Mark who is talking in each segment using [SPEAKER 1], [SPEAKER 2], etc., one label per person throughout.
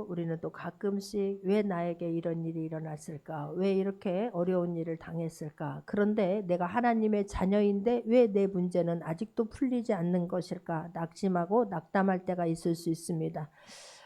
[SPEAKER 1] 우리는 또 가끔씩 왜 나에게 이런 일이 일어났을까? 왜 이렇게 어려운 일을 당했을까? 그런데 내가 하나님의 자녀인데 왜 내 문제는 아직도 풀리지 않는 것일까? 낙심하고 낙담할 때가 있을 수 있습니다.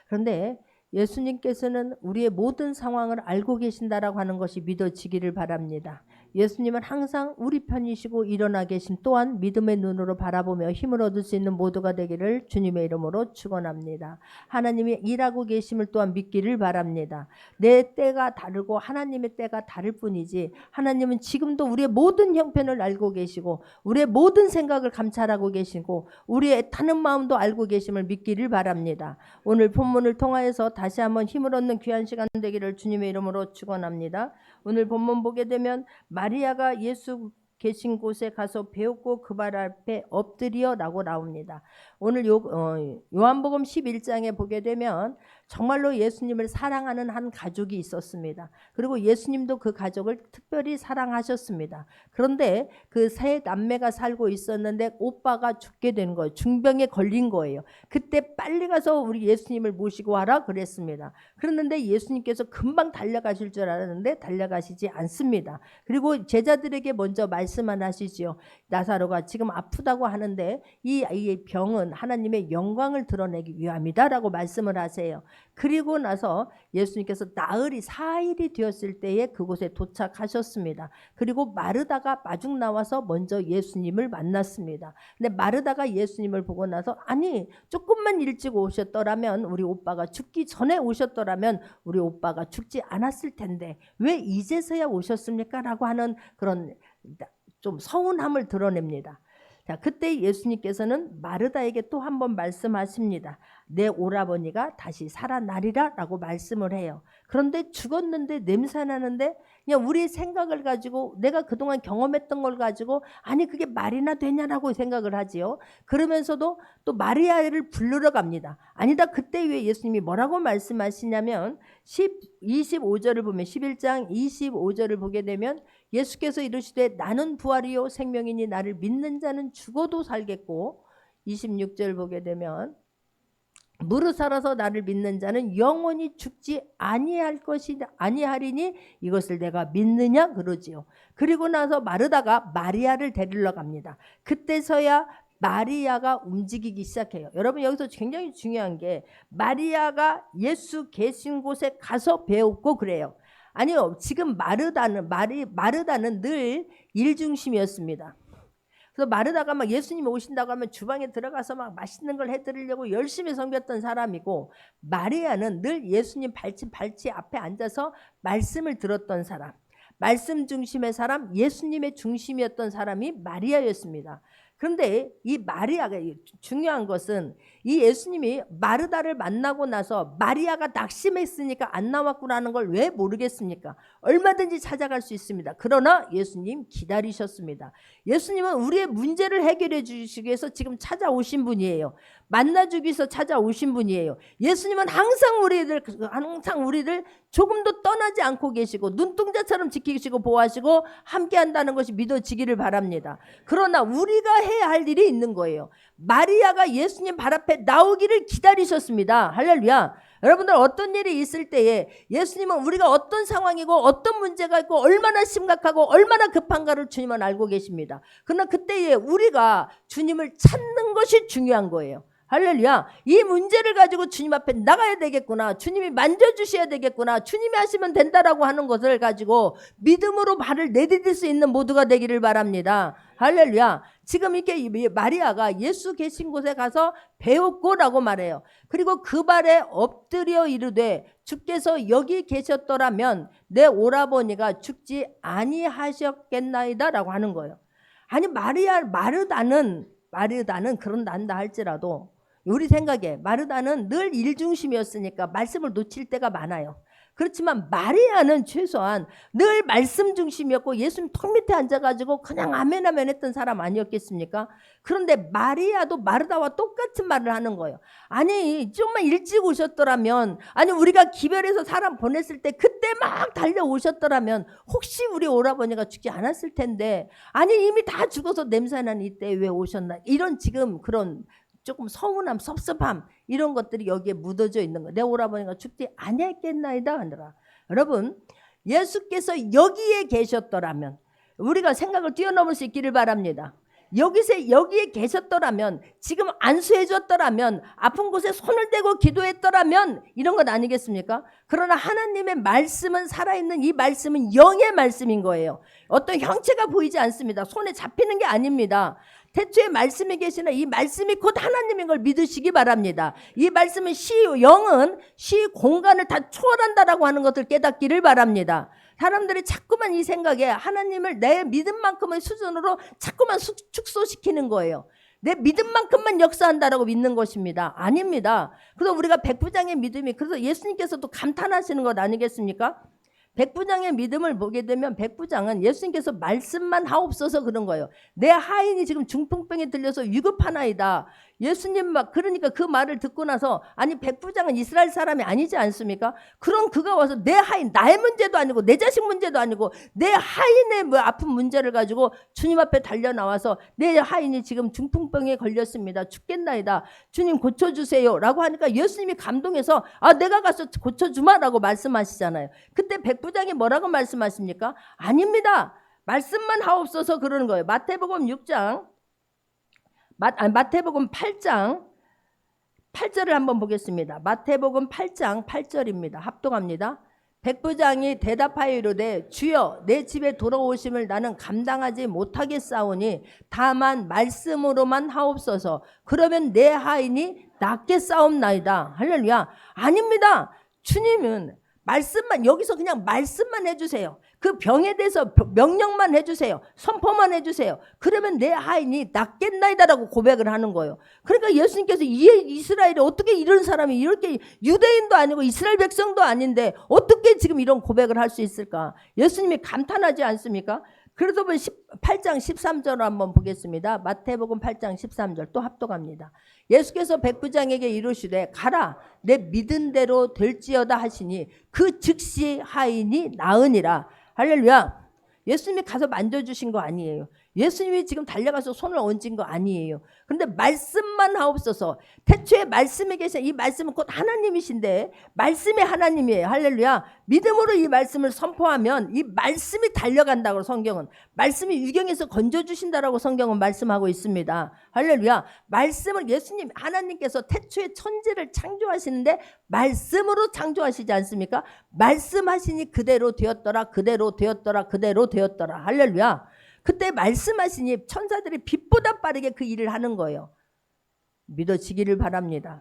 [SPEAKER 1] 그런데 예수님께서는 우리의 모든 상황을 알고 계신다라고 하는 것이 믿어지기를 바랍니다. 예수님은 항상 우리 편이시고 일어나 계신, 또한 믿음의 눈으로 바라보며 힘을 얻을 수 있는 모두가 되기를 주님의 이름으로 축원합니다. 하나님이 일하고 계심을 또한 믿기를 바랍니다. 내 때가 다르고 하나님의 때가 다를 뿐이지, 하나님은 지금도 우리의 모든 형편을 알고 계시고 우리의 모든 생각을 감찰하고 계시고 우리의 타는 마음도 알고 계심을 믿기를 바랍니다. 오늘 본문을 통하여서 다시 한번 힘을 얻는 귀한 시간 되기를 주님의 이름으로 축원합니다. 오늘 본문 보게 되면 마리아가 예수 계신 곳에 가서 배웠고 그 발 앞에 엎드려 라고 나옵니다. 오늘 요한복음 11장에 보게 되면 정말로 예수님을 사랑하는 한 가족이 있었습니다. 그리고 예수님도 그 가족을 특별히 사랑하셨습니다. 그런데 그 세 남매가 살고 있었는데 오빠가 죽게 된 거예요. 중병에 걸린 거예요. 그때 빨리 가서 우리 예수님을 모시고 와라 그랬습니다. 그랬는데 예수님께서 금방 달려가실 줄 알았는데 달려가시지 않습니다. 그리고 제자들에게 먼저 말씀만 하시지요. 나사로가 지금 아프다고 하는데 이 병은 하나님의 영광을 드러내기 위함이다라고 말씀을 하세요. 그리고 나서 예수님께서 나흘이 4일이 되었을 때에 그곳에 도착하셨습니다. 그리고 마르다가 마중 나와서 먼저 예수님을 만났습니다. 근데 마르다가 예수님을 보고 나서, 아니 조금만 일찍 오셨더라면, 우리 오빠가 죽기 전에 오셨더라면 우리 오빠가 죽지 않았을 텐데 왜 이제서야 오셨습니까? 라고 하는 그런 좀 서운함을 드러냅니다. 자, 그때 예수님께서는 마르다에게 또 한 번 말씀하십니다. 내 오라버니가 다시 살아나리라 라고 말씀을 해요. 그런데 죽었는데 냄새나는데 그냥 우리의 생각을 가지고, 내가 그동안 경험했던 걸 가지고 아니 그게 말이나 되냐라고 생각을 하지요. 그러면서도 또 마리아를 부르러 갑니다. 아니다, 그때 왜 예수님이 뭐라고 말씀하시냐면 25절을 보면, 11장 25절을 보게 되면 예수께서 이르시되 나는 부활이요 생명이니 나를 믿는 자는 죽어도 살겠고, 26절 보게 되면 무릇 살아서 나를 믿는 자는 영원히 죽지 아니하리니 이것을 내가 믿느냐 그러지요. 그리고 나서 마르다가 마리아를 데리러 갑니다. 그때서야 마리아가 움직이기 시작해요. 여러분, 여기서 굉장히 중요한 게 마리아가 예수 계신 곳에 가서 배웠고 그래요. 아니요, 지금 마르다는 늘 일중심이었습니다. 그래서 마르다가 막 예수님이 오신다고 하면 주방에 들어가서 막 맛있는 걸 해드리려고 열심히 섬겼던 사람이고, 마리아는 늘 예수님 발치 앞에 앉아서 말씀을 들었던 사람, 말씀 중심의 사람, 예수님의 중심이었던 사람이 마리아였습니다. 그런데 이 마리아가 중요한 것은, 이 예수님이 마르다를 만나고 나서 마리아가 낙심했으니까 안 나왔구나는 걸 왜 모르겠습니까? 얼마든지 찾아갈 수 있습니다. 그러나 예수님 기다리셨습니다. 예수님은 우리의 문제를 해결해 주시기 위해서 지금 찾아오신 분이에요. 만나주기 위해서 찾아오신 분이에요. 예수님은 항상 우리를 조금도 떠나지 않고 계시고 눈동자처럼 지키시고 보호하시고 함께 한다는 것이 믿어지기를 바랍니다. 그러나 우리가 해야 할 일이 있는 거예요. 마리아가 예수님 발 앞에 나오기를 기다리셨습니다. 할렐루야. 여러분들, 어떤 일이 있을 때에 예수님은 우리가 어떤 상황이고 어떤 문제가 있고 얼마나 심각하고 얼마나 급한가를 주님은 알고 계십니다. 그러나 그때에 우리가 주님을 찾는 것이 중요한 거예요. 할렐루야. 이 문제를 가지고 주님 앞에 나가야 되겠구나, 주님이 만져주셔야 되겠구나, 주님이 하시면 된다라고 하는 것을 가지고 믿음으로 발을 내디딜 수 있는 모두가 되기를 바랍니다. 할렐루야. 지금 이렇게 마리아가 예수 계신 곳에 가서 배웠고라고 말해요. 그리고 그 발에 엎드려 이르되 주께서 여기 계셨더라면 내 오라버니가 죽지 아니하셨겠나이다 라고 하는 거예요. 아니, 마르다는 그런다 한다 할지라도 우리 생각에 마르다는 늘 일중심이었으니까 말씀을 놓칠 때가 많아요. 그렇지만 마리아는 최소한 늘 말씀 중심이었고 예수님 턱 밑에 앉아가지고 그냥 아멘 했던 사람 아니었겠습니까? 그런데 마리아도 마르다와 똑같은 말을 하는 거예요. 아니, 좀만 일찍 오셨더라면, 아니 우리가 기별해서 사람 보냈을 때 그때 막 달려오셨더라면 혹시 우리 오라버니가 죽지 않았을 텐데, 아니 이미 다 죽어서 냄새나는 이때 왜 오셨나, 이런 지금 그런 조금 서운함, 섭섭함 이런 것들이 여기에 묻어져 있는 거예요. 내 오라버니가 죽지 아니했겠나이다 하느라. 여러분 예수께서 여기에 계셨더라면 우리가 생각을 뛰어넘을 수 있기를 바랍니다. 여기에 계셨더라면 지금 안수해 줬더라면 아픈 곳에 손을 대고 기도했더라면 이런 것 아니겠습니까? 그러나 하나님의 말씀은 살아있는 이 말씀은 영의 말씀인 거예요. 어떤 형체가 보이지 않습니다. 손에 잡히는 게 아닙니다. 태초에 말씀이 계시는 이 말씀이 곧 하나님인 걸 믿으시기 바랍니다. 이 말씀은 영은 시 공간을 다 초월한다라고 하는 것을 깨닫기를 바랍니다. 사람들이 자꾸만 이 생각에 하나님을 내 믿음만큼의 수준으로 자꾸만 축소시키는 거예요. 내 믿음만큼만 역사한다라고 믿는 것입니다. 아닙니다. 그래서 우리가 백부장의 믿음이, 그래서 예수님께서도 감탄하시는 것 아니겠습니까? 백부장의 믿음을 보게 되면 백부장은 예수님께서 말씀만 하옵소서 그런 거예요. 내 하인이 지금 중풍병에 들려서 위급하나이다. 예수님 막 그러니까 그 말을 듣고 나서 아니 백부장은 이스라엘 사람이 아니지 않습니까? 그럼 그가 와서 내 하인 나의 문제도 아니고 내 자식 문제도 아니고 내 하인의 뭐 아픈 문제를 가지고 주님 앞에 달려 나와서 내 하인이 지금 중풍병에 걸렸습니다. 죽겠나이다. 주님 고쳐주세요 라고 하니까 예수님이 감동해서 아 내가 가서 고쳐주마 라고 말씀하시잖아요. 그때 백부장이 뭐라고 말씀하십니까? 아닙니다. 말씀만 하옵소서 그러는 거예요. 마태복음 6장 마태복음 8장 8절을 한번 보겠습니다. 마태복음 8장 8절입니다. 합독합니다. 백부장이 대답하여 이르되 주여 내 집에 돌아오심을 나는 감당하지 못하겠사오니 다만 말씀으로만 하옵소서. 그러면 내 하인이 낫겠사옵나이다. 할렐루야. 아닙니다. 주님은 말씀만 여기서 그냥 말씀만 해주세요. 그 병에 대해서 명령만 해주세요. 선포만 해주세요. 그러면 내 하인이 낫겠나이다라고 고백을 하는 거예요. 그러니까 예수님께서 이스라엘에 어떻게 이런 사람이 이렇게 유대인도 아니고 이스라엘 백성도 아닌데 어떻게 지금 이런 고백을 할 수 있을까? 예수님이 감탄하지 않습니까? 그래서 8장 13절을 한번 보겠습니다. 마태복음 8장 13절 또 합독합니다. 예수께서 백부장에게 이르시되 가라 내 믿은 대로 될지어다 하시니 그 즉시 하인이 나으니라. 할렐루야. 예수님이 가서 만져주신 거 아니에요. 예수님이 지금 달려가서 손을 얹은 거 아니에요. 그런데 말씀만 하옵소서. 태초에 말씀에 계신 이 말씀은 곧 하나님이신데 말씀이 하나님이에요. 할렐루야. 믿음으로 이 말씀을 선포하면 이 말씀이 달려간다고 성경은 말씀이 유경에서 건져주신다라고 성경은 말씀하고 있습니다. 할렐루야. 말씀을 예수님 하나님께서 태초에 천지를 창조하시는데 말씀으로 창조하시지 않습니까? 말씀하시니 그대로 되었더라 그대로 되었더라 그대로 되었더라. 할렐루야. 그때 말씀하시니 천사들이 빛보다 빠르게 그 일을 하는 거예요. 믿어지기를 바랍니다.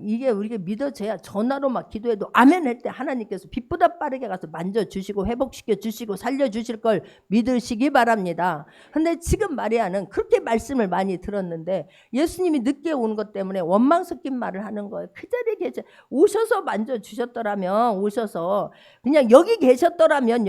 [SPEAKER 1] 이게 우리가 믿어져야 전화로 막 기도해도 아멘 할 때 하나님께서 빛보다 빠르게 가서 만져주시고 회복시켜 주시고 살려주실 걸 믿으시기 바랍니다. 근데 지금 마리아는 그렇게 말씀을 많이 들었는데 예수님이 늦게 온 것 때문에 원망 섞인 말을 하는 거예요. 그 자리에 오셔서 만져주셨더라면 오셔서 그냥 여기 계셨더라면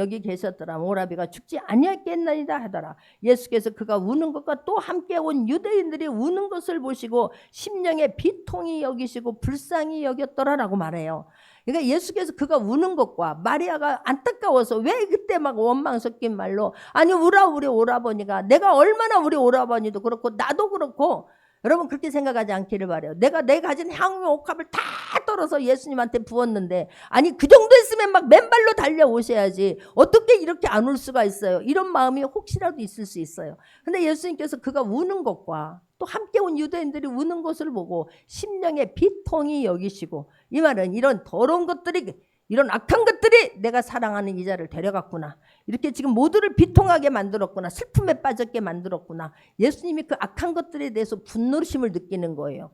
[SPEAKER 1] 오라비가 죽지 아니했겠나이다 하더라. 예수께서 그가 우는 것과 또 함께 온 유대인들이 우는 것을 보시고 심령의 비통이 여기시고 불쌍히 여겼더라라고 말해요. 그러니까 예수께서 그가 우는 것과 마리아가 안타까워서 왜 그때 막 원망 섞인 말로 아니 우리 오라버니가 내가 얼마나 우리 오라버니도 그렇고 나도 그렇고 여러분 그렇게 생각하지 않기를 바라요. 내가 가진 향유 옥합을 다 떨어서 예수님한테 부었는데 아니 그 정도 했으면 막 맨발로 달려오셔야지 어떻게 이렇게 안 올 수가 있어요. 이런 마음이 혹시라도 있을 수 있어요. 근데 예수님께서 그가 우는 것과 또 함께 온 유대인들이 우는 것을 보고 심령의 비통이 여기시고 이 말은 이런 더러운 것들이 이런 악한 것들이 내가 사랑하는 이 자를 데려갔구나. 이렇게 지금 모두를 비통하게 만들었구나. 슬픔에 빠졌게 만들었구나. 예수님이 그 악한 것들에 대해서 분노심을 느끼는 거예요.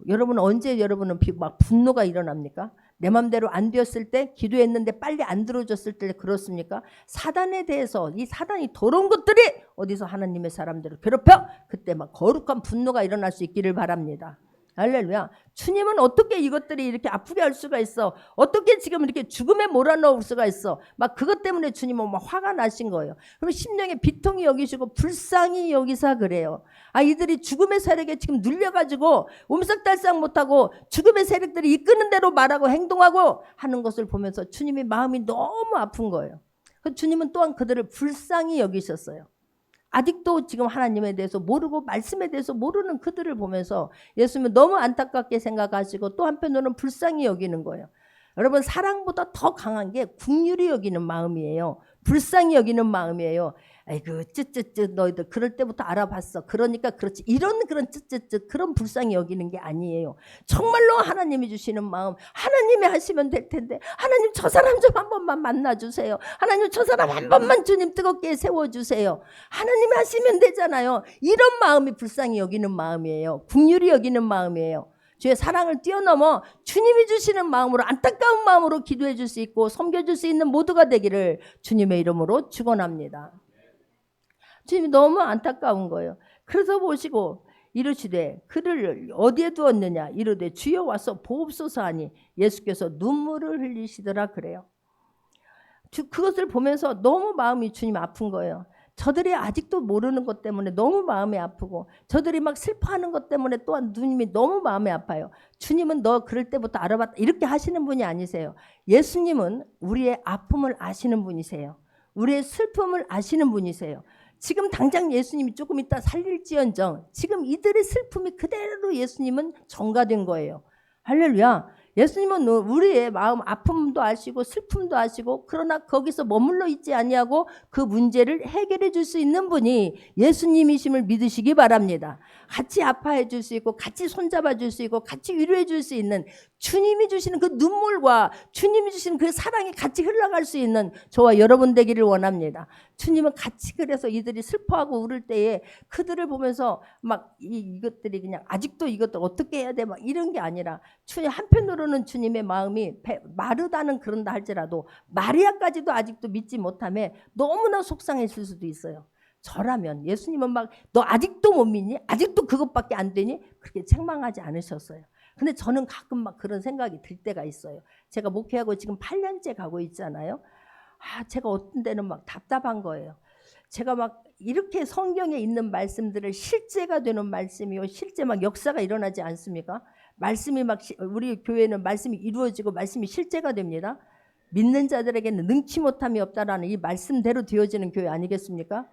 [SPEAKER 1] 여러분 언제 여러분은 막 분노가 일어납니까? 내 맘대로 안 되었을 때 기도했는데 빨리 안 들어줬을 때 그렇습니까? 사단에 대해서 이 사단이 더러운 것들이 어디서 하나님의 사람들을 괴롭혀? 그때 막 거룩한 분노가 일어날 수 있기를 바랍니다. 할렐루야. 주님은 어떻게 이것들이 이렇게 아프게 할 수가 있어? 어떻게 지금 이렇게 죽음에 몰아넣을 수가 있어? 막 그것 때문에 주님은 막 화가 나신 거예요. 그럼 심령에 비통이 여기시고 불쌍히 여기사 그래요. 이들이 죽음의 세력에 지금 눌려가지고 옴싹달싹 못하고 죽음의 세력들이 이끄는 대로 말하고 행동하고 하는 것을 보면서 주님이 마음이 너무 아픈 거예요. 주님은 또한 그들을 불쌍히 여기셨어요. 아직도 지금 하나님에 대해서 모르고 말씀에 대해서 모르는 그들을 보면서 예수님은 너무 안타깝게 생각하시고 또 한편으로는 불쌍히 여기는 거예요. 여러분, 사랑보다 더 강한 게 긍휼히 여기는 마음이에요. 불쌍히 여기는 마음이에요. 아이고 쯧쯧쯧 너희들 그럴 때부터 알아봤어. 그러니까 그렇지. 이런 그런 쯧쯧쯧 그런 불쌍히 여기는 게 아니에요. 정말로 하나님이 주시는 마음, 하나님이 하시면 될 텐데, 하나님 저 사람 좀 한 번만 만나주세요. 하나님 저 사람 한 번만 주님 뜨겁게 세워주세요. 하나님이 하시면 되잖아요. 이런 마음이 불쌍히 여기는 마음이에요. 긍휼히 여기는 마음이에요. 주의 사랑을 뛰어넘어 주님이 주시는 마음으로, 안타까운 마음으로 기도해 줄 수 있고 섬겨줄 수 있는 모두가 되기를 주님의 이름으로 축원합니다. 주님이 너무 안타까운 거예요. 그래서 보시고 이르시되 그를 어디에 두었느냐 이르되 주여 와서 보옵소서 하니 예수께서 눈물을 흘리시더라 그래요. 그것을 보면서 너무 마음이 주님 아픈 거예요. 저들이 아직도 모르는 것 때문에 너무 마음이 아프고, 저들이 막 슬퍼하는 것 때문에 또한 주님이 너무 마음이 아파요. 주님은 너 그럴 때부터 알아봤다 이렇게 하시는 분이 아니세요. 예수님은 우리의 아픔을 아시는 분이세요. 우리의 슬픔을 아시는 분이세요. 지금 당장 예수님이 조금 있다 살릴지언정 지금 이들의 슬픔이 그대로 예수님은 전가된 거예요. 할렐루야. 예수님은 우리의 마음 아픔도 아시고 슬픔도 아시고, 그러나 거기서 머물러 있지 아니하고 그 문제를 해결해 줄 수 있는 분이 예수님이심을 믿으시기 바랍니다. 같이 아파해 줄 수 있고 같이 손잡아 줄 수 있고 같이 위로해 줄 수 있는, 주님이 주시는 그 눈물과 주님이 주시는 그 사랑이 같이 흘러갈 수 있는 저와 여러분 되기를 원합니다. 주님은 같이, 그래서 이들이 슬퍼하고 울을 때에 그들을 보면서 막 이것들이 그냥 아직도 이것들 어떻게 해야 돼 막 이런 게 아니라, 주님 한편으로는 주님의 마음이 마르다는 그런다 할지라도 마리아까지도 아직도 믿지 못함에 너무나 속상했을 수도 있어요. 저라면 예수님은 막 너 아직도 못 믿니? 아직도 그것밖에 안 되니? 그렇게 책망하지 않으셨어요. 근데 저는 가끔 막 그런 생각이 들 때가 있어요. 제가 목회하고 지금 8년째 가고 있잖아요. 제가 어떤 때는 막 답답한 거예요. 제가 막 이렇게 성경에 있는 말씀들을 실제가 되는 말씀이요, 실제 막 역사가 일어나지 않습니까? 말씀이 막 우리 교회는 말씀이 이루어지고 말씀이 실제가 됩니다. 믿는 자들에게는 능치 못함이 없다라는 이 말씀대로 되어지는 교회 아니겠습니까?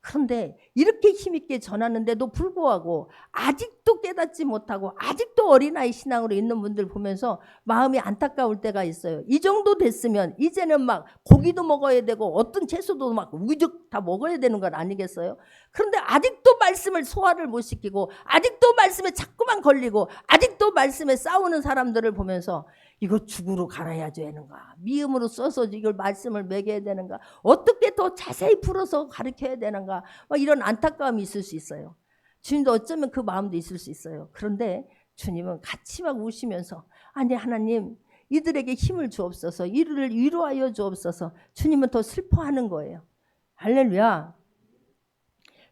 [SPEAKER 1] 그런데 이렇게 힘있게 전하는데도 불구하고 아직도 깨닫지 못하고 아직도 어린아이 신앙으로 있는 분들 보면서 마음이 안타까울 때가 있어요. 이 정도 됐으면 이제는 막 고기도 먹어야 되고 어떤 채소도 막 우죽 다 먹어야 되는 건 아니겠어요? 그런데 아직도 말씀을 소화를 못 시키고 아직도 말씀에 자꾸만 걸리고 아직도 말씀에 싸우는 사람들을 보면서 이거 죽으로 갈아야 되는가, 미음으로 써서 이걸 말씀을 매겨야 되는가, 어떻게 더 자세히 풀어서 가르쳐야 되는가, 막 이런 안타까움이 있을 수 있어요. 주님도 어쩌면 그 마음도 있을 수 있어요. 그런데 주님은 같이 막 우시면서, 아니 하나님 이들에게 힘을 주옵소서, 이들을 위로하여 주옵소서. 주님은 더 슬퍼하는 거예요. 할렐루야.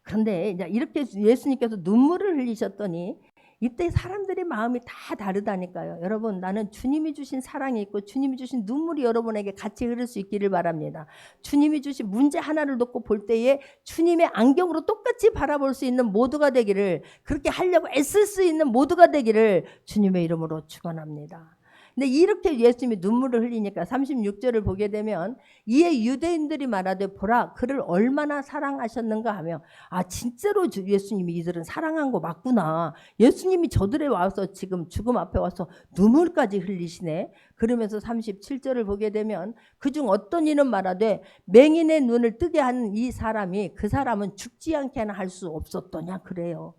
[SPEAKER 1] 그런데 이제 이렇게 예수님께서 눈물을 흘리셨더니 이때 사람들의 마음이 다 다르다니까요. 여러분, 나는 주님이 주신 사랑이 있고 주님이 주신 눈물이 여러분에게 같이 흐를 수 있기를 바랍니다. 주님이 주신 문제 하나를 놓고 볼 때에 주님의 안경으로 똑같이 바라볼 수 있는 모두가 되기를, 그렇게 하려고 애쓸 수 있는 모두가 되기를 주님의 이름으로 축원합니다. 근데 이렇게 예수님이 눈물을 흘리니까 36절을 보게 되면, 이에 유대인들이 말하되 보라 그를 얼마나 사랑하셨는가 하며, 진짜로 예수님이 이들은 사랑한 거 맞구나. 예수님이 저들에 와서 지금 죽음 앞에 와서 눈물까지 흘리시네. 그러면서 37절을 보게 되면 그중 어떤 이는 말하되 맹인의 눈을 뜨게 한 이 사람이 그 사람은 죽지 않게는 할 수 없었더냐 그래요.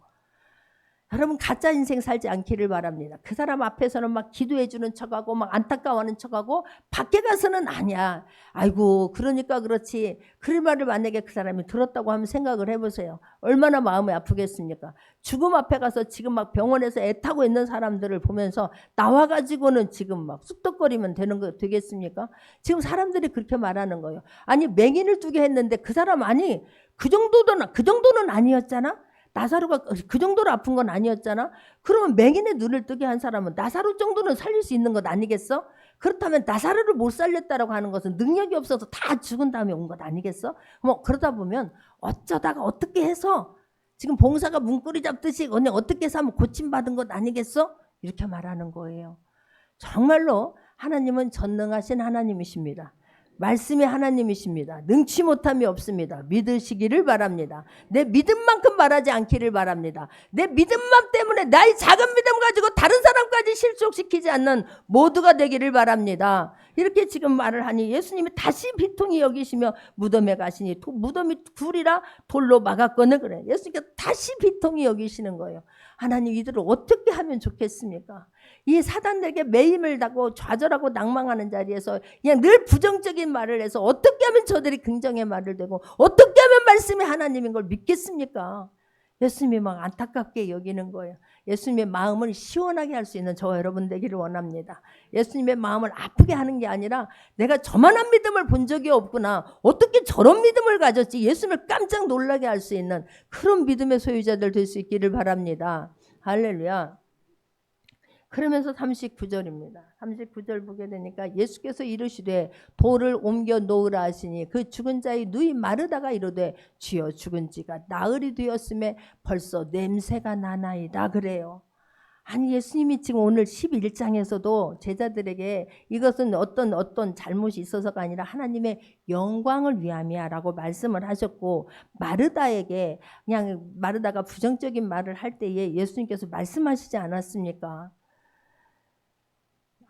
[SPEAKER 1] 여러분, 가짜 인생 살지 않기를 바랍니다. 그 사람 앞에서는 막 기도해 주는 척하고 막 안타까워하는 척하고 밖에 가서는 아니야. 아이고 그러니까 그렇지. 그 말을 만약에 그 사람이 들었다고 하면 생각을 해보세요. 얼마나 마음이 아프겠습니까? 죽음 앞에 가서 지금 막 병원에서 애타고 있는 사람들을 보면서 나와가지고는 지금 막 쑥덕거리면 되는 거 되겠습니까? 지금 사람들이 그렇게 말하는 거예요. 아니 맹인을 두게 했는데 그 사람 아니 그 정도는 아니었잖아. 나사로가 그 정도로 아픈 건 아니었잖아. 그러면 맹인의 눈을 뜨게 한 사람은 나사로 정도는 살릴 수 있는 것 아니겠어? 그렇다면 나사로를 못 살렸다라고 하는 것은 능력이 없어서 다 죽은 다음에 온 것 아니겠어? 뭐 그러다 보면 어쩌다가 어떻게 해서 지금 봉사가 문고리 잡듯이 언니 어떻게 해서 한번 고침받은 것 아니겠어? 이렇게 말하는 거예요. 정말로 하나님은 전능하신 하나님이십니다. 말씀이 하나님이십니다. 능치 못함이 없습니다. 믿으시기를 바랍니다. 내 믿음만큼 말하지 않기를 바랍니다. 내 믿음만 때문에 나의 작은 믿음 가지고 다른 사람까지 실족시키지 않는 모두가 되기를 바랍니다. 이렇게 지금 말을 하니 예수님이 다시 비통히 여기시며 무덤에 가시니 무덤이 굴이라 돌로 막았거늘 그래. 예수님께서 다시 비통히 여기시는 거예요. 하나님 이들을 어떻게 하면 좋겠습니까? 이 사단들에게 매임을 당하고 좌절하고 낭망하는 자리에서 그냥 늘 부정적인 말을 해서 어떻게 하면 저들이 긍정의 말을 되고 어떻게 하면 말씀이 하나님인 걸 믿겠습니까? 예수님이 막 안타깝게 여기는 거예요. 예수님의 마음을 시원하게 할 수 있는 저와 여러분 되기를 원합니다. 예수님의 마음을 아프게 하는 게 아니라 내가 저만한 믿음을 본 적이 없구나. 어떻게 저런 믿음을 가졌지? 예수님을 깜짝 놀라게 할 수 있는 그런 믿음의 소유자들 될 수 있기를 바랍니다. 할렐루야. 그러면서 39절입니다. 39절 보게 되니까 예수께서 이르시되 돌을 옮겨 놓으라 하시니 그 죽은 자의 누이 마르다가 이르되 주여 죽은 지가 나흘이 되었음에 벌써 냄새가 나나이다 그래요. 아니 예수님이 지금 오늘 11장에서도 제자들에게 이것은 어떤 잘못이 있어서가 아니라 하나님의 영광을 위함이야 라고 말씀을 하셨고, 마르다에게 그냥 마르다가 부정적인 말을 할 때에 예수님께서 말씀하시지 않았습니까?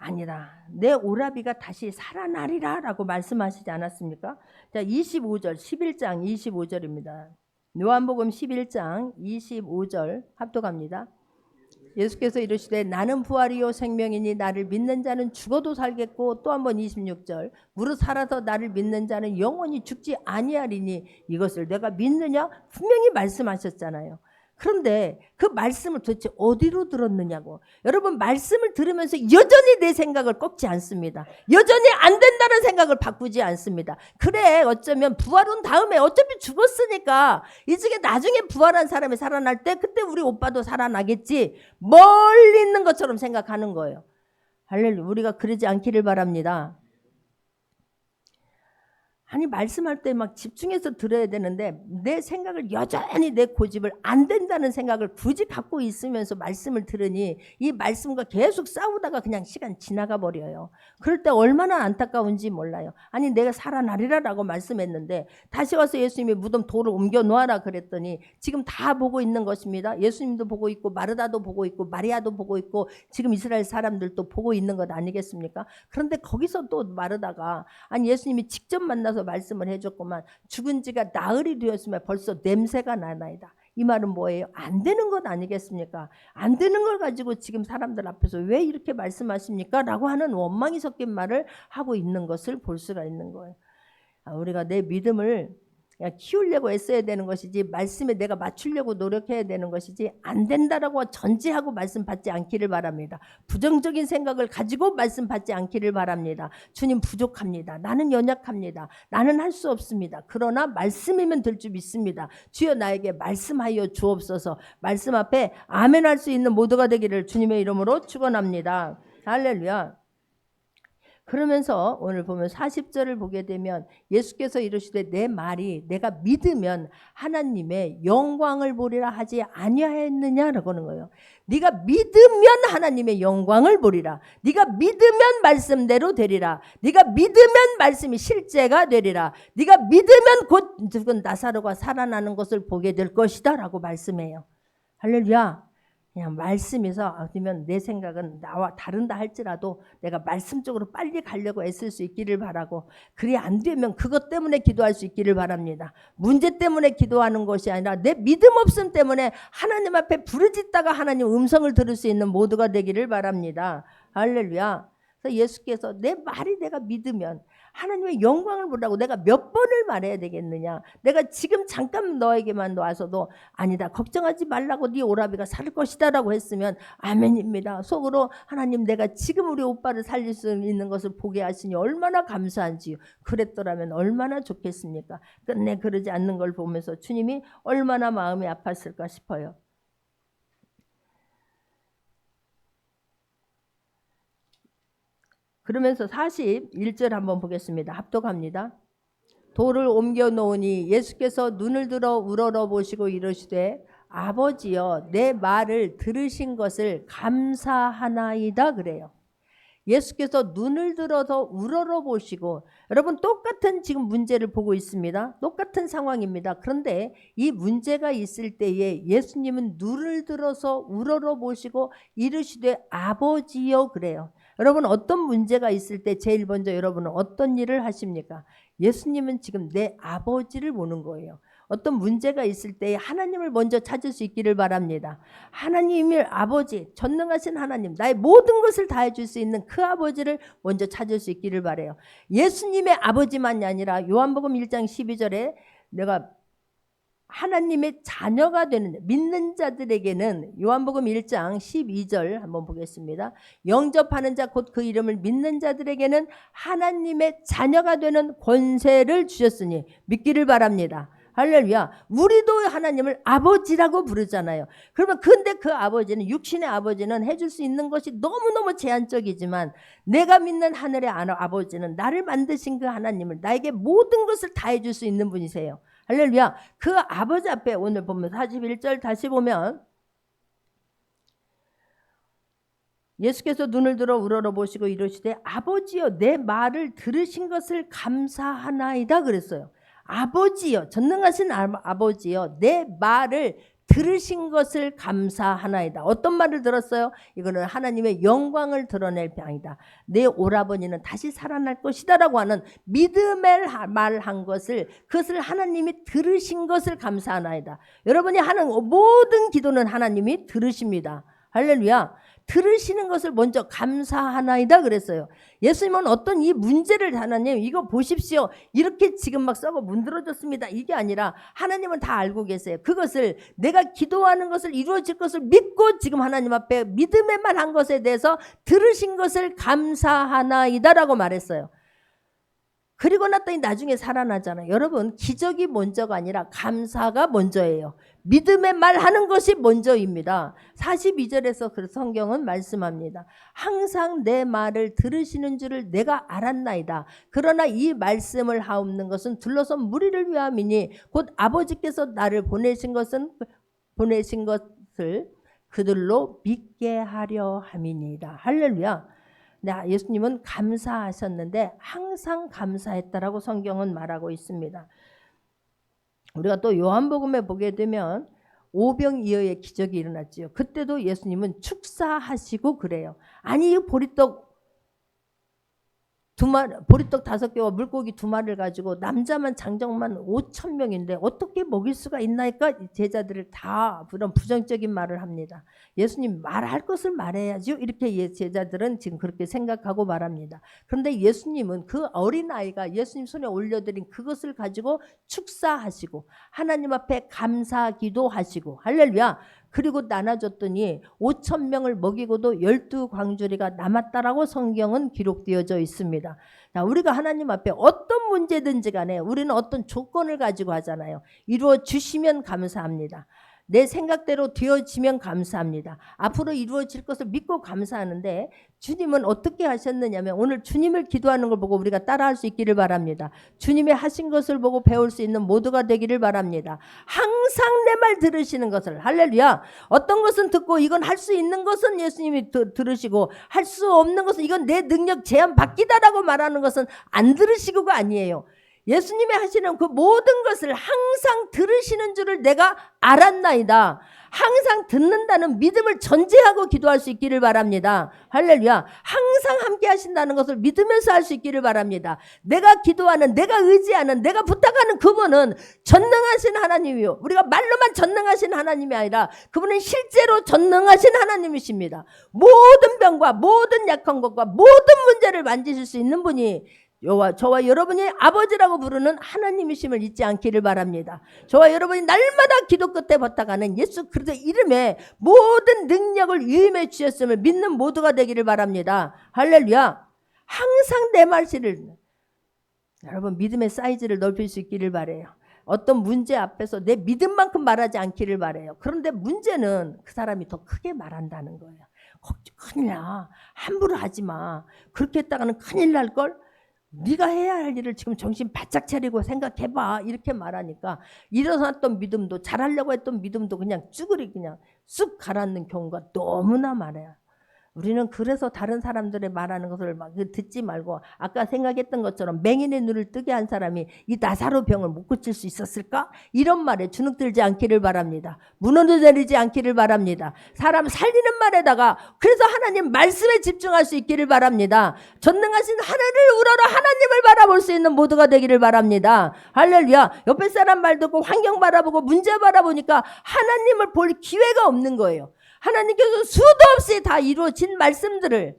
[SPEAKER 1] 아니라 내 오라비가 다시 살아나리라 라고 말씀하시지 않았습니까? 자, 25절 11장 25절입니다. 요한복음 11장 25절 합독합니다. 예수께서 이르시되 나는 부활이요 생명이니 나를 믿는 자는 죽어도 살겠고, 또 한 번 26절 무릇 살아서 나를 믿는 자는 영원히 죽지 아니하리니 이것을 내가 믿느냐? 분명히 말씀하셨잖아요. 그런데 그 말씀을 도대체 어디로 들었느냐고. 여러분 말씀을 들으면서 여전히 내 생각을 꺾지 않습니다. 여전히 안 된다는 생각을 바꾸지 않습니다. 그래 어쩌면 부활은 다음에 어차피 죽었으니까 이제 나중에 부활한 사람이 살아날 때 그때 우리 오빠도 살아나겠지, 멀리 있는 것처럼 생각하는 거예요. 할렐루야. 우리가 그러지 않기를 바랍니다. 아니 말씀할 때 막 집중해서 들어야 되는데 내 생각을 여전히 내 고집을 안 된다는 생각을 굳이 갖고 있으면서 말씀을 들으니 이 말씀과 계속 싸우다가 그냥 시간 지나가 버려요. 그럴 때 얼마나 안타까운지 몰라요. 아니 내가 살아나리라 라고 말씀했는데 다시 와서 예수님이 무덤 돌을 옮겨 놓아라 그랬더니 지금 다 보고 있는 것입니다. 예수님도 보고 있고 마르다도 보고 있고 마리아도 보고 있고 지금 이스라엘 사람들도 보고 있는 것 아니겠습니까? 그런데 거기서 또 마르다가 아니 예수님이 직접 만나서 말씀을 해줬구만. 죽은 지가 나흘이 되었으면 벌써 냄새가 나나이다. 이 말은 뭐예요? 안 되는 것 아니겠습니까? 안 되는 걸 가지고 지금 사람들 앞에서 왜 이렇게 말씀하십니까? 라고 하는 원망이 섞인 말을 하고 있는 것을 볼 수가 있는 거예요. 우리가 내 믿음을 키우려고 애써야 되는 것이지 말씀에 내가 맞추려고 노력해야 되는 것이지 안 된다라고 전제하고 말씀 받지 않기를 바랍니다. 부정적인 생각을 가지고 말씀 받지 않기를 바랍니다. 주님 부족합니다. 나는 연약합니다. 나는 할 수 없습니다. 그러나 말씀이면 될 줄 믿습니다. 주여 나에게 말씀하여 주옵소서. 말씀 앞에 아멘 할 수 있는 모두가 되기를 주님의 이름으로 축원합니다. 할렐루야. 그러면서 오늘 보면 40절을 보게 되면 예수께서 이르시되 내 말이 내가 믿으면 하나님의 영광을 보리라 하지 아니하였느냐라고 하는 거예요. 네가 믿으면 하나님의 영광을 보리라. 네가 믿으면 말씀대로 되리라. 네가 믿으면 말씀이 실제가 되리라. 네가 믿으면 곧 죽은 나사로가 살아나는 것을 보게 될 것이다 라고 말씀해요. 할렐루야. 그냥 말씀에서 아니면 내 생각은 나와 다른다 할지라도 내가 말씀 쪽으로 빨리 가려고 애쓸 수 있기를 바라고, 그리 안 되면 그것 때문에 기도할 수 있기를 바랍니다. 문제 때문에 기도하는 것이 아니라 내 믿음 없음 때문에 하나님 앞에 부르짖다가 하나님 음성을 들을 수 있는 모두가 되기를 바랍니다. 할렐루야. 그래서 예수께서 내 말이 내가 믿으면 하나님의 영광을 보라고 내가 몇 번을 말해야 되겠느냐. 내가 지금 잠깐 너에게만 와서도 아니다 걱정하지 말라고 네 오라비가 살 것이다 라고 했으면 아멘입니다. 속으로 하나님 내가 지금 우리 오빠를 살릴 수 있는 것을 보게 하시니 얼마나 감사한지요. 그랬더라면 얼마나 좋겠습니까? 끝내 그러지 않는 걸 보면서 주님이 얼마나 마음이 아팠을까 싶어요. 그러면서 41절 한번 보겠습니다. 합독합니다. 돌을 옮겨 놓으니 예수께서 눈을 들어 우러러 보시고 이르시되 아버지여 내 말을 들으신 것을 감사하나이다 그래요. 예수께서 눈을 들어서 우러러보시고, 여러분 똑같은 지금 문제를 보고 있습니다. 똑같은 상황입니다. 그런데 이 문제가 있을 때에 예수님은 눈을 들어서 우러러보시고 이르시되 아버지여 그래요. 여러분 어떤 문제가 있을 때 제일 먼저 여러분은 어떤 일을 하십니까? 예수님은 지금 내 아버지를 보는 거예요. 어떤 문제가 있을 때 하나님을 먼저 찾을 수 있기를 바랍니다. 하나님의 아버지, 전능하신 하나님, 나의 모든 것을 다 해줄 수 있는 그 아버지를 먼저 찾을 수 있기를 바라요. 예수님의 아버지만이 아니라 요한복음 1장 12절에 내가 하나님의 자녀가 되는 믿는 자들에게는, 요한복음 1장 12절 한번 보겠습니다. 영접하는 자 곧 그 이름을 믿는 자들에게는 하나님의 자녀가 되는 권세를 주셨으니 믿기를 바랍니다. 할렐루야. 우리도 하나님을 아버지라고 부르잖아요. 그러면 근데 그 아버지는, 육신의 아버지는 해줄 수 있는 것이 너무너무 제한적이지만 내가 믿는 하늘의 아버지는 나를 만드신 그 하나님을, 나에게 모든 것을 다 해줄 수 있는 분이세요. 할렐루야. 그 아버지 앞에 오늘 보면 41절 다시 보면 예수께서 눈을 들어 우러러보시고 이르시되 아버지여 내 말을 들으신 것을 감사하나이다 그랬어요. 아버지여, 전능하신 아버지여 내 말을 들으신 것을 감사하나이다. 어떤 말을 들었어요? 이거는 하나님의 영광을 드러낼 방이다. 내 오라버니는 다시 살아날 것이다 라고 하는 믿음의 말한 것을, 그것을 하나님이 들으신 것을 감사하나이다. 여러분이 하는 모든 기도는 하나님이 들으십니다. 할렐루야. 들으시는 것을 먼저 감사하나이다 그랬어요. 예수님은 어떤 이 문제를, 하나님 이거 보십시오, 이렇게 지금 막 썩어 문드러졌습니다, 이게 아니라 하나님은 다 알고 계세요. 그것을, 내가 기도하는 것을 이루어질 것을 믿고 지금 하나님 앞에 믿음의 말 한 것에 대해서 들으신 것을 감사하나이다 라고 말했어요. 그리고 났더니 나중에 살아나잖아요. 여러분 기적이 먼저가 아니라 감사가 먼저예요. 믿음의 말하는 것이 먼저입니다. 42절에서 그 성경은 말씀합니다. 항상 내 말을 들으시는 줄을 내가 알았나이다. 그러나 이 말씀을 하옵는 것은 둘러선 무리를 위함이니 곧 아버지께서 나를 보내신 것을 그들로 믿게 하려 함이니이다. 할렐루야. 예수님은 감사하셨는데 항상 감사했다라고 성경은 말하고 있습니다. 우리가 또 요한복음에 보게 되면 오병이어의 기적이 일어났지요. 그때도 예수님은 축사하시고 그래요. 아니 보리떡 5개와 물고기 2마리를 가지고 남자만 장정만 5,000명인데 어떻게 먹일 수가 있나이까? 제자들을 다 그런 부정적인 말을 합니다. 예수님 말할 것을 말해야죠, 이렇게 제자들은 지금 그렇게 생각하고 말합니다. 그런데 예수님은 그 어린아이가 예수님 손에 올려드린 그것을 가지고 축사하시고 하나님 앞에 감사기도 하시고, 할렐루야. 그리고 나눠줬더니 5,000명을 먹이고도 12광주리가 남았다라고 성경은 기록되어져 있습니다. 자, 우리가 하나님 앞에 어떤 문제든지 간에 우리는 어떤 조건을 가지고 하잖아요. 이루어 주시면 감사합니다. 내 생각대로 되어지면 감사합니다. 앞으로 이루어질 것을 믿고 감사하는데, 주님은 어떻게 하셨느냐면 오늘 주님을 기도하는 걸 보고 우리가 따라할 수 있기를 바랍니다. 주님의 하신 것을 보고 배울 수 있는 모두가 되기를 바랍니다. 항상 내 말 들으시는 것을, 할렐루야. 어떤 것은 듣고 이건 할 수 있는 것은 예수님이 들으시고, 할 수 없는 것은 이건 내 능력 제한 밖이다라고 말하는 것은 안 들으시고가 아니에요. 예수님이 하시는 그 모든 것을 항상 들으시는 줄을 내가 알았나이다. 항상 듣는다는 믿음을 전제하고 기도할 수 있기를 바랍니다. 할렐루야. 항상 함께 하신다는 것을 믿으면서 할 수 있기를 바랍니다. 내가 기도하는, 내가 의지하는, 내가 부탁하는 그분은 전능하신 하나님이요, 우리가 말로만 전능하신 하나님이 아니라 그분은 실제로 전능하신 하나님이십니다. 모든 병과 모든 약한 것과 모든 문제를 만지실 수 있는 분이 저와 여러분이 아버지라고 부르는 하나님이심을 잊지 않기를 바랍니다. 저와 여러분이 날마다 기도 끝에 부탁하는 예수 그리스도 이름에 모든 능력을 위임해 주셨음을 믿는 모두가 되기를 바랍니다. 할렐루야. 항상 내 말씀을, 여러분 믿음의 사이즈를 넓힐 수 있기를 바라요. 어떤 문제 앞에서 내 믿음만큼 말하지 않기를 바라요. 그런데 문제는 그 사람이 더 크게 말한다는 거예요. 큰일 나, 함부로 하지 마, 그렇게 했다가는 큰일 날걸, 네가 해야 할 일을 지금 정신 바짝 차리고 생각해봐, 이렇게 말하니까 일어났던 믿음도, 잘하려고 했던 믿음도 그냥 쭈그리 그냥 쑥 가라앉는 경우가 너무나 많아요. 우리는 그래서 다른 사람들의 말하는 것을 막 듣지 말고 아까 생각했던 것처럼 맹인의 눈을 뜨게 한 사람이 이 나사로 병을 못 고칠 수 있었을까? 이런 말에 주눅들지 않기를 바랍니다. 무너져내리지 않기를 바랍니다. 사람 살리는 말에다가 그래서 하나님 말씀에 집중할 수 있기를 바랍니다. 전능하신 하늘을 우러러 하나님을 바라볼 수 있는 모두가 되기를 바랍니다. 할렐루야. 옆에 사람 말 듣고 환경 바라보고 문제 바라보니까 하나님을 볼 기회가 없는 거예요. 하나님께서 수도 없이 다 이루어진 말씀들을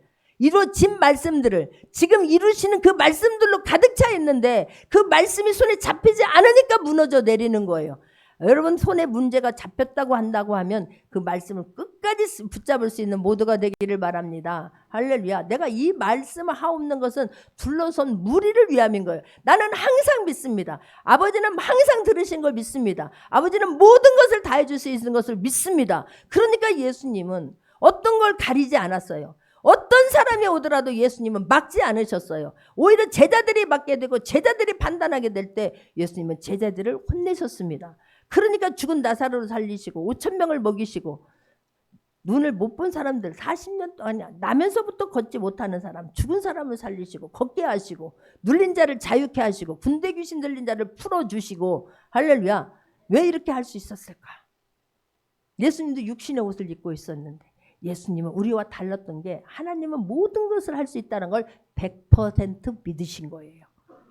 [SPEAKER 1] 지금 이루시는 그 말씀들로 가득 차 있는데 그 말씀이 손에 잡히지 않으니까 무너져 내리는 거예요. 여러분 손에 문제가 잡혔다고 한다고 하면 그 말씀을 끝까지 붙잡을 수 있는 모두가 되기를 바랍니다. 할렐루야. 내가 이 말씀을 하옵는 것은 둘러선 무리를 위함인 거예요. 나는 항상 믿습니다. 아버지는 항상 들으신 걸 믿습니다. 아버지는 모든 것을 다 해줄 수 있는 것을 믿습니다. 그러니까 예수님은 어떤 걸 가리지 않았어요. 어떤 사람이 오더라도 예수님은 막지 않으셨어요. 오히려 제자들이 막게 되고 제자들이 판단하게 될 때 예수님은 제자들을 혼내셨습니다. 그러니까 죽은 나사로를 살리시고 5,000명을 먹이시고 눈을 못 본 사람들 40년 동안 나면서부터 걷지 못하는 사람 죽은 사람을 살리시고 걷게 하시고 눌린 자를 자유케 하시고 군대 귀신 들린 자를 풀어주시고 할렐루야. 왜 이렇게 할 수 있었을까? 예수님도 육신의 옷을 입고 있었는데 예수님은 우리와 달랐던 게 하나님은 모든 것을 할 수 있다는 걸 100% 믿으신 거예요.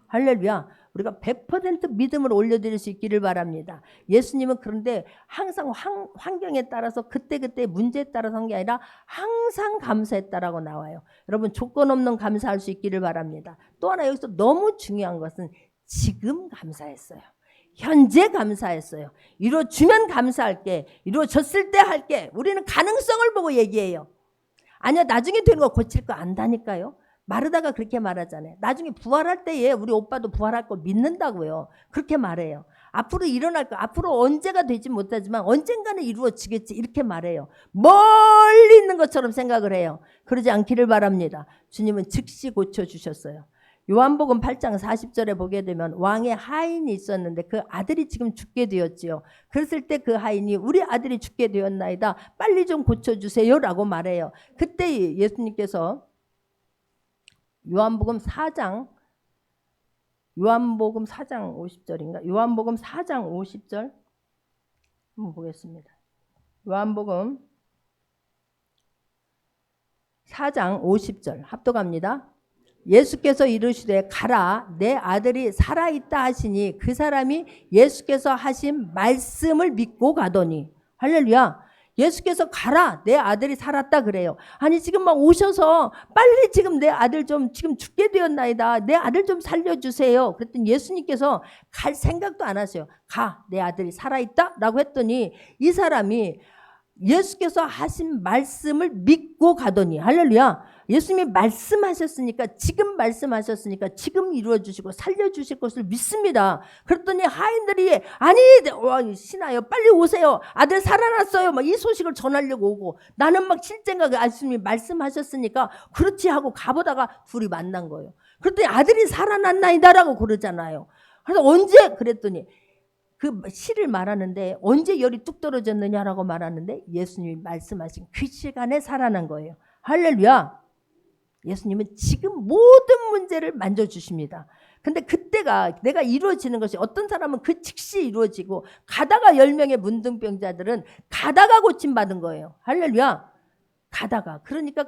[SPEAKER 1] 할렐루야. 우리가 100% 믿음을 올려드릴 수 있기를 바랍니다. 예수님은 그런데 항상 환경에 따라서 그때그때 문제에 따라서 한 게 아니라 항상 감사했다라고 나와요. 여러분 조건 없는 감사할 수 있기를 바랍니다. 또 하나 여기서 너무 중요한 것은 지금 감사했어요. 현재 감사했어요. 이루어주면 감사할게. 이루어졌을 때 할게. 우리는 가능성을 보고 얘기해요. 아니야 나중에 되는 거 고칠 거 안다니까요. 마르다가 그렇게 말하잖아요. 나중에 부활할 때에 우리 오빠도 부활할 거 믿는다고요. 그렇게 말해요. 앞으로 일어날 거 앞으로 언제가 되지 못하지만 언젠가는 이루어지겠지 이렇게 말해요. 멀리 있는 것처럼 생각을 해요. 그러지 않기를 바랍니다. 주님은 즉시 고쳐주셨어요. 요한복음 8장 40절에 보게 되면 왕의 하인이 있었는데 그 아들이 지금 죽게 되었지요. 그랬을 때 그 하인이 우리 아들이 죽게 되었나이다. 빨리 좀 고쳐주세요 라고 말해요. 그때 예수님께서 요한복음 4장 50절인가? 요한복음 4장 50절 한번 보겠습니다. 요한복음 4장 50절 합독합니다. 예수께서 이르시되 가라 내 아들이 살아있다 하시니 그 사람이 예수께서 하신 말씀을 믿고 가더니 할렐루야. 예수께서 가라 내 아들이 살았다 그래요. 아니 지금 막 오셔서 빨리 지금 내 아들 좀 지금 죽게 되었나이다. 내 아들 좀 살려주세요. 그랬더니 예수님께서 갈 생각도 안 하세요. 가 내 아들이 살아있다 라고 했더니 이 사람이 예수께서 하신 말씀을 믿고 가더니 할렐루야. 예수님이 말씀하셨으니까 지금 이루어주시고 살려주실 것을 믿습니다. 그랬더니 하인들이 아니 신하여 빨리 오세요. 아들 살아났어요. 막 이 소식을 전하려고 오고 나는 막 실제가 예수님이 말씀하셨으니까 그렇지 하고 가보다가 둘이 만난 거예요. 그랬더니 아들이 살아났나이다라고 그러잖아요. 그래서 언제 그랬더니 그 시를 말하는데 언제 열이 뚝 떨어졌느냐라고 말하는데 예수님이 말씀하신 그 시간에 살아난 거예요. 할렐루야. 예수님은 지금 모든 문제를 만져주십니다. 근데 그때가 내가 이루어지는 것이 어떤 사람은 그 즉시 이루어지고 가다가 10명의 문둥병자들은 가다가 고침받은 거예요. 할렐루야. 가다가 그러니까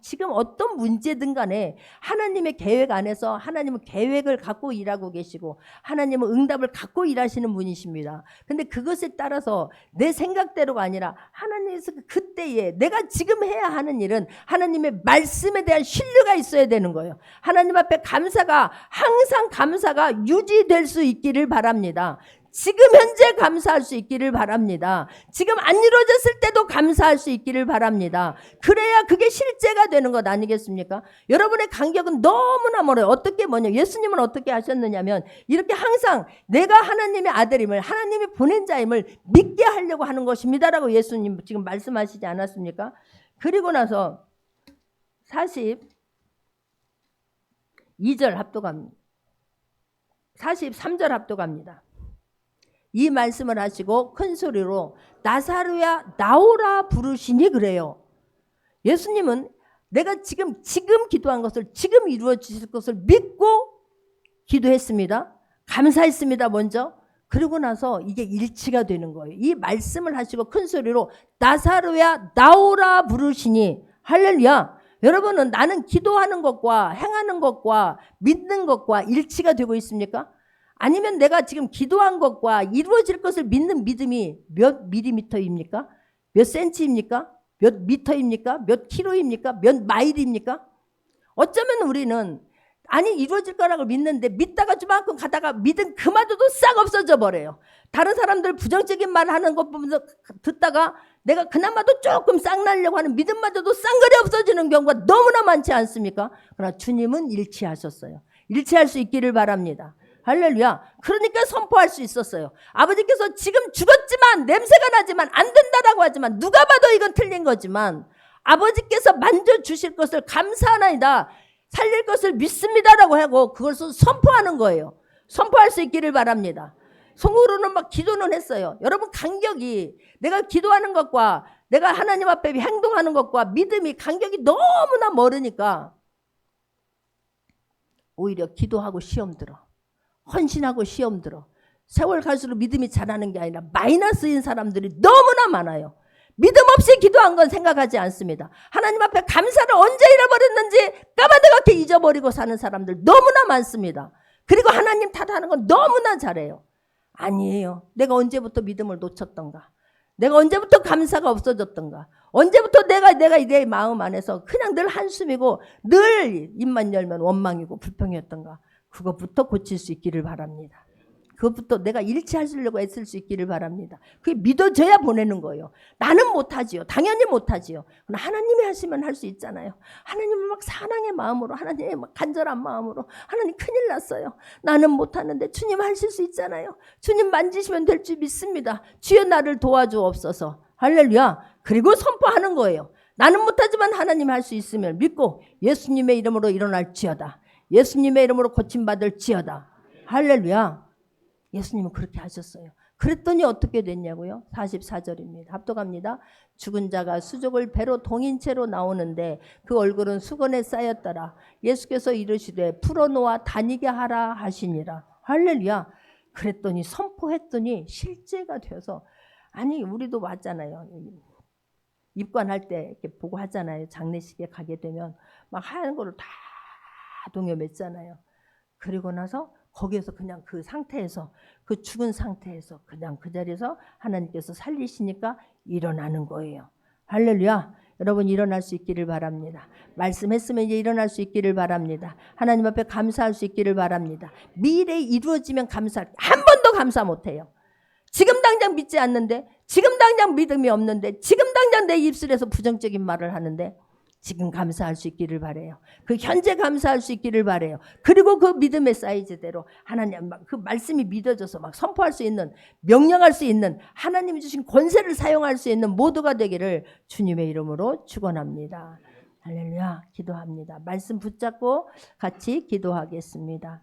[SPEAKER 1] 지금 어떤 문제든 간에 하나님의 계획 안에서 하나님은 계획을 갖고 일하고 계시고 하나님은 응답을 갖고 일하시는 분이십니다. 근데 그것에 따라서 내 생각대로가 아니라 하나님께서 그때에 내가 지금 해야 하는 일은 하나님의 말씀에 대한 신뢰가 있어야 되는 거예요. 하나님 앞에 항상 감사가 유지될 수 있기를 바랍니다. 지금 현재 감사할 수 있기를 바랍니다. 지금 안 이루어졌을 때도 감사할 수 있기를 바랍니다. 그래야 그게 실제가 되는 것 아니겠습니까? 여러분의 간격은 너무나 멀어요. 예수님은 어떻게 하셨느냐면 이렇게 항상 내가 하나님의 아들임을 하나님이 보낸 자임을 믿게 하려고 하는 것입니다라고 예수님 지금 말씀하시지 않았습니까? 그리고 나서 42절 합독합니다. 43절 합독합니다. 이 말씀을 하시고 큰 소리로 나사로야 나오라 부르시니 그래요. 예수님은 내가 지금 기도한 것을 지금 이루어 주실 것을 믿고 기도했습니다. 감사했습니다. 먼저. 그러고 나서 이게 일치가 되는 거예요. 이 말씀을 하시고 큰 소리로 나사로야 나오라 부르시니 할렐루야. 여러분은 나는 기도하는 것과 행하는 것과 믿는 것과 일치가 되고 있습니까? 아니면 내가 지금 기도한 것과 이루어질 것을 믿는 믿음이 몇 밀리미터입니까? 몇 센치입니까? 몇 미터입니까? 몇 킬로입니까? 몇 마일입니까? 어쩌면 우리는 아니 이루어질 거라고 믿는데 믿다가 주만큼 가다가 믿음 그마저도 싹 없어져 버려요. 다른 사람들 부정적인 말 하는 것 보면서 듣다가 내가 그나마도 조금 싹 나려고 하는 믿음마저도 쌍거리 없어지는 경우가 너무나 많지 않습니까? 그러나 주님은 일치하셨어요. 일치할 수 있기를 바랍니다. 할렐루야. 그러니까 선포할 수 있었어요. 아버지께서 지금 죽었지만 냄새가 나지만 안 된다라고 하지만 누가 봐도 이건 틀린 거지만 아버지께서 만져주실 것을 감사하나이다. 살릴 것을 믿습니다라고 하고 그것을 선포하는 거예요. 선포할 수 있기를 바랍니다. 속으로는 막 기도는 했어요. 여러분 간격이 내가 기도하는 것과 내가 하나님 앞에 행동하는 것과 믿음이 간격이 너무나 멀으니까 오히려 기도하고 시험 들어. 헌신하고 시험 들어. 세월 갈수록 믿음이 자라는 게 아니라 마이너스인 사람들이 너무나 많아요. 믿음 없이 기도한 건 생각하지 않습니다. 하나님 앞에 감사를 언제 잃어버렸는지 까마득하게 잊어버리고 사는 사람들 너무나 많습니다. 그리고 하나님 탓하는 건 너무나 잘해요. 아니에요. 내가 언제부터 믿음을 놓쳤던가. 내가 언제부터 감사가 없어졌던가. 언제부터 내가 내 마음 안에서 그냥 늘 한숨이고 늘 입만 열면 원망이고 불평이었던가. 그것부터 고칠 수 있기를 바랍니다. 그것부터 내가 일치하시려고 애쓸 수 있기를 바랍니다. 그게 믿어져야 보내는 거예요. 나는 못하지요. 당연히 못하지요. 그러나 하나님이 하시면 할 수 있잖아요. 하나님은 막 사랑의 마음으로 하나님의 막 간절한 마음으로 하나님 큰일 났어요. 나는 못하는데 주님 하실 수 있잖아요. 주님 만지시면 될 줄 믿습니다. 주여 나를 도와주옵소서. 할렐루야. 그리고 선포하는 거예요. 나는 못하지만 하나님 할 수 있음을 믿고 예수님의 이름으로 일어날지어다. 예수님의 이름으로 고침받을지어다. 할렐루야. 예수님은 그렇게 하셨어요. 그랬더니 어떻게 됐냐고요? 44절입니다. 합독합니다. 죽은 자가 수족을 배로 동인 채로 나오는데 그 얼굴은 수건에 쌓였더라. 예수께서 이르시되 풀어놓아 다니게 하라 하시니라. 할렐루야. 그랬더니 선포했더니 실제가 되어서 아니 우리도 왔잖아요. 입관할 때 이렇게 보고 하잖아요. 장례식에 가게 되면 막 하얀 거를 다 동여맸잖아요. 그리고 나서 거기에서 그냥 그 상태에서 그 죽은 상태에서 그냥 그 자리에서 하나님께서 살리시니까 일어나는 거예요. 할렐루야. 여러분 일어날 수 있기를 바랍니다. 말씀했으면 이제 일어날 수 있기를 바랍니다. 하나님 앞에 감사할 수 있기를 바랍니다. 미래에 이루어지면 감사할 한 번도 감사 못해요. 지금 당장 믿지 않는데 지금 당장 믿음이 없는데 지금 당장 내 입술에서 부정적인 말을 하는데 지금 감사할 수 있기를 바래요. 그 현재 감사할 수 있기를 바래요. 그리고 그 믿음의 사이즈대로 하나님 그 말씀이 믿어져서 막 선포할 수 있는 명령할 수 있는 하나님이 주신 권세를 사용할 수 있는 모두가 되기를 주님의 이름으로 축원합니다. 할렐루야. 기도합니다. 말씀 붙잡고 같이 기도하겠습니다.